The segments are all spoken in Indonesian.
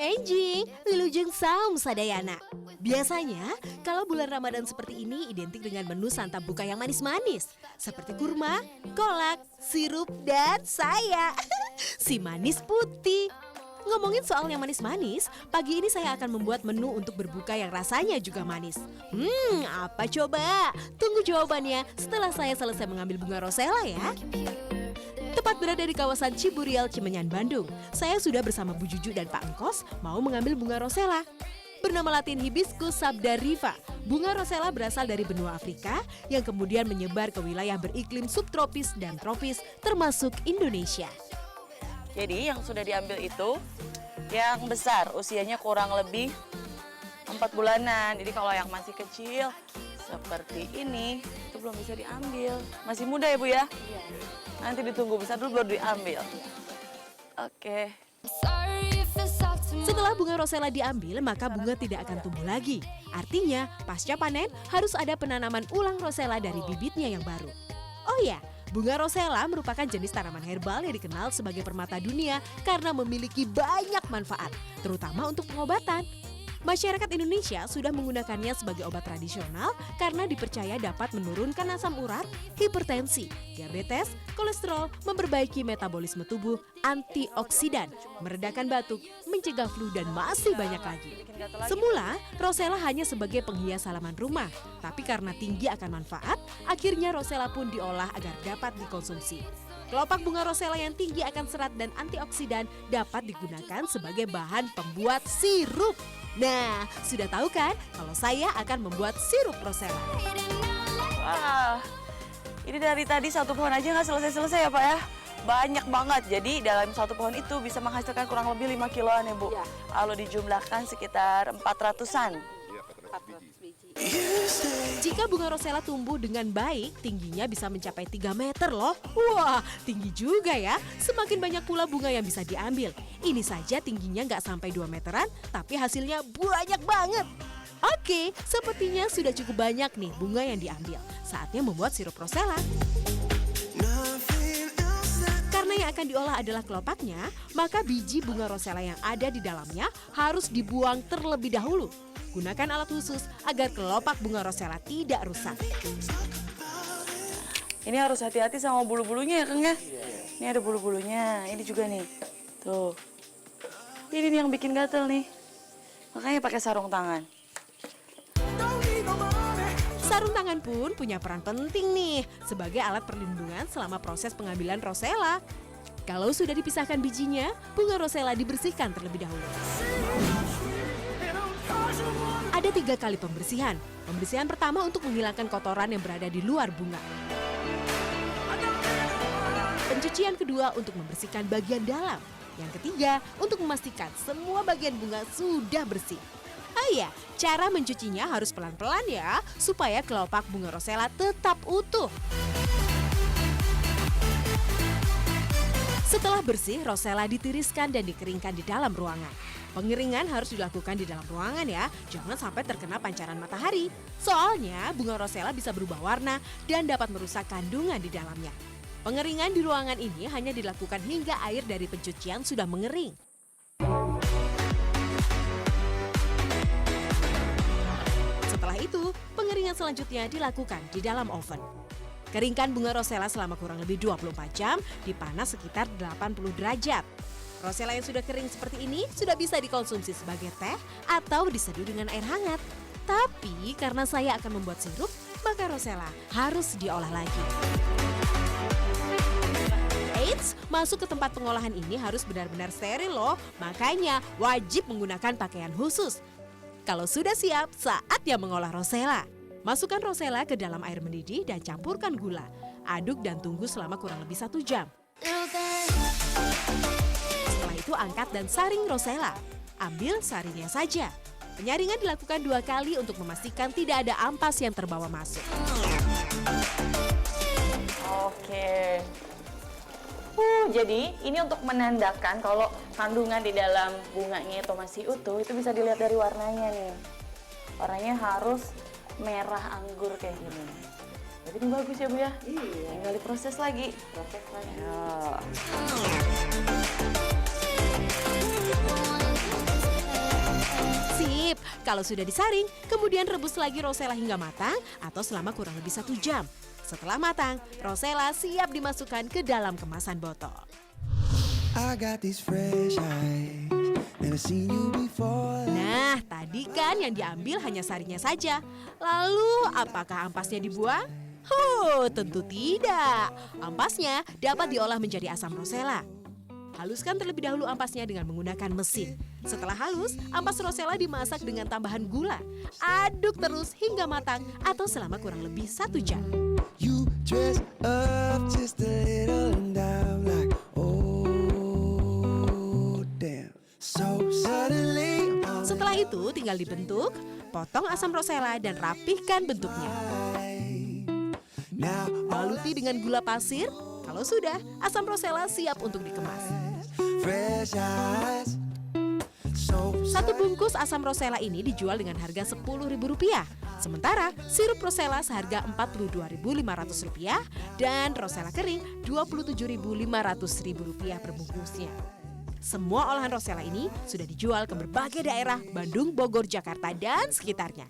enjing, wilujeng saum sadayana. Biasanya, kalau bulan Ramadan seperti ini identik dengan menu santap buka yang manis-manis. Seperti kurma, kolak, sirup, dan saya, si manis putih. Ngomongin soal yang manis-manis, pagi ini saya akan membuat menu untuk berbuka yang rasanya juga manis. Apa coba? Tunggu jawabannya setelah saya selesai mengambil bunga rosella ya. Tepat berada di kawasan Ciburial, Cimenyan, Bandung. Saya sudah bersama Bu Juju dan Pak Engkos mau mengambil bunga rosella. Bernama latin Hibiscus sabdariva, bunga rosella berasal dari benua Afrika yang kemudian menyebar ke wilayah beriklim subtropis dan tropis termasuk Indonesia. Jadi yang sudah diambil itu yang besar, usianya kurang lebih 4 bulanan. Jadi kalau yang masih kecil seperti ini itu belum bisa diambil. Masih muda ya Bu ya? Iya. Nanti ditunggu besar dulu baru diambil. Oke. Setelah bunga rosella diambil, maka bunga tidak akan tumbuh lagi. Artinya, pasca panen harus ada penanaman ulang rosella dari bibitnya yang baru. Oh ya, bunga rosella merupakan jenis tanaman herbal yang dikenal sebagai permata dunia karena memiliki banyak manfaat, terutama untuk pengobatan. Masyarakat Indonesia sudah menggunakannya sebagai obat tradisional karena dipercaya dapat menurunkan asam urat, hipertensi, diabetes, kolesterol, memperbaiki metabolisme tubuh, antioksidan, meredakan batuk, mencegah flu, dan masih banyak lagi. Semula, rosella hanya sebagai penghias halaman rumah, tapi karena tinggi akan manfaat, akhirnya rosella pun diolah agar dapat dikonsumsi. Kelopak bunga rosella yang tinggi akan serat dan antioksidan dapat digunakan sebagai bahan pembuat sirup. Nah, sudah tahu kan kalau saya akan membuat sirup rosella? Wah, ini dari tadi satu pohon aja nggak selesai-selesai ya Pak ya? Banyak banget, jadi dalam satu pohon itu bisa menghasilkan kurang lebih 5 kiloan ya Bu? Ya. Kalau dijumlahkan sekitar 400-an. Iya, 400 biji. Jika bunga rosella tumbuh dengan baik, tingginya bisa mencapai 3 meter loh. Wah, tinggi juga ya. Semakin banyak pula bunga yang bisa diambil. Ini saja tingginya nggak sampai 2 meteran, tapi hasilnya banyak banget. Oke, sepertinya sudah cukup banyak nih bunga yang diambil. Saatnya membuat sirup rosella. Karena yang akan diolah adalah kelopaknya, maka biji bunga rosella yang ada di dalamnya harus dibuang terlebih dahulu. Gunakan alat khusus agar kelopak bunga rosella tidak rusak. Ini harus hati-hati sama bulu-bulunya ya Kang ya? Ini ada bulu-bulunya, ini juga nih. Tuh. Ini nih yang bikin gatel nih. Makanya pakai sarung tangan. Sarung tangan pun punya peran penting nih sebagai alat perlindungan selama proses pengambilan rosella. Kalau sudah dipisahkan bijinya, bunga rosella dibersihkan terlebih dahulu. Ada 3 kali pembersihan. Pembersihan pertama untuk menghilangkan kotoran yang berada di luar bunga. Pencucian kedua untuk membersihkan bagian dalam. Yang ketiga untuk memastikan semua bagian bunga sudah bersih. Oh iya, cara mencucinya harus pelan-pelan ya, supaya kelopak bunga rosella tetap utuh. Setelah bersih, rosella ditiriskan dan dikeringkan di dalam ruangan. Pengeringan harus dilakukan di dalam ruangan ya, jangan sampai terkena pancaran matahari. Soalnya bunga rosella bisa berubah warna dan dapat merusak kandungan di dalamnya. Pengeringan di ruangan ini hanya dilakukan hingga air dari pencucian sudah mengering. Setelah itu, pengeringan selanjutnya dilakukan di dalam oven. Keringkan bunga rosella selama kurang lebih 24 jam di panas sekitar 80 derajat. Rosella yang sudah kering seperti ini sudah bisa dikonsumsi sebagai teh atau diseduh dengan air hangat. Tapi karena saya akan membuat sirup, maka rosella harus diolah lagi. Eits, masuk ke tempat pengolahan ini harus benar-benar steril loh. Makanya wajib menggunakan pakaian khusus. Kalau sudah siap, saatnya mengolah rosella. Masukkan rosella ke dalam air mendidih dan campurkan gula. Aduk dan tunggu selama kurang lebih 1 jam. Setelah itu angkat dan saring rosella. Ambil sarinya saja. Penyaringan dilakukan 2 kali untuk memastikan tidak ada ampas yang terbawa masuk. Oke. Jadi ini untuk menandakan kalau kandungan di dalam bunganya itu masih utuh, itu bisa dilihat dari warnanya nih. Warnanya harus merah anggur kayak gini. Jadi ini bagus ya Bu ya? Iya. Tinggal diproses lagi. Proses lagi. Ya. Kalau sudah disaring, kemudian rebus lagi rosella hingga matang atau selama kurang lebih 1 jam. Setelah matang, rosella siap dimasukkan ke dalam kemasan botol. I got these fresh eyes, never seen you before. Nah, tadi kan yang diambil hanya sarinya saja. Lalu, apakah ampasnya dibuang? Tentu tidak. Ampasnya dapat diolah menjadi asam rosella. Haluskan terlebih dahulu ampasnya dengan menggunakan mesin. Setelah halus, ampas rosella dimasak dengan tambahan gula. Aduk terus hingga matang atau selama kurang lebih 1 jam. You dress up just a little and I'm like, oh damn. So suddenly Setelah itu tinggal dibentuk, potong asam rosella dan rapihkan bentuknya. now Baluti dengan gula pasir. Kalau sudah, asam rosella siap untuk dikemas. fresh eyes. So 1 bungkus asam rosella ini dijual dengan harga Rp10.000. Sementara sirup rosella seharga Rp42.500 dan rosella kering Rp27.500 per bungkusnya. Semua olahan rosella ini sudah dijual ke berbagai daerah Bandung, Bogor, Jakarta, dan sekitarnya.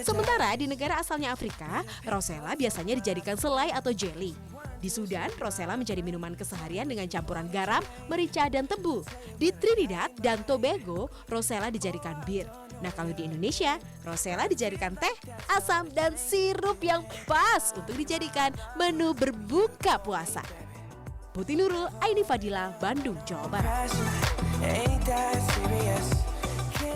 Sementara di negara asalnya Afrika, rosella biasanya dijadikan selai atau jelly. Di Sudan, rosella menjadi minuman keseharian dengan campuran garam, merica, dan tebu. Di Trinidad dan Tobago, rosella dijadikan bir. Nah, kalau di Indonesia, rosella dijadikan teh, asam, dan sirup yang pas untuk dijadikan menu berbuka puasa. Putih Nurul, Aini Fadila, Bandung, Jawa Barat. ain't that serious?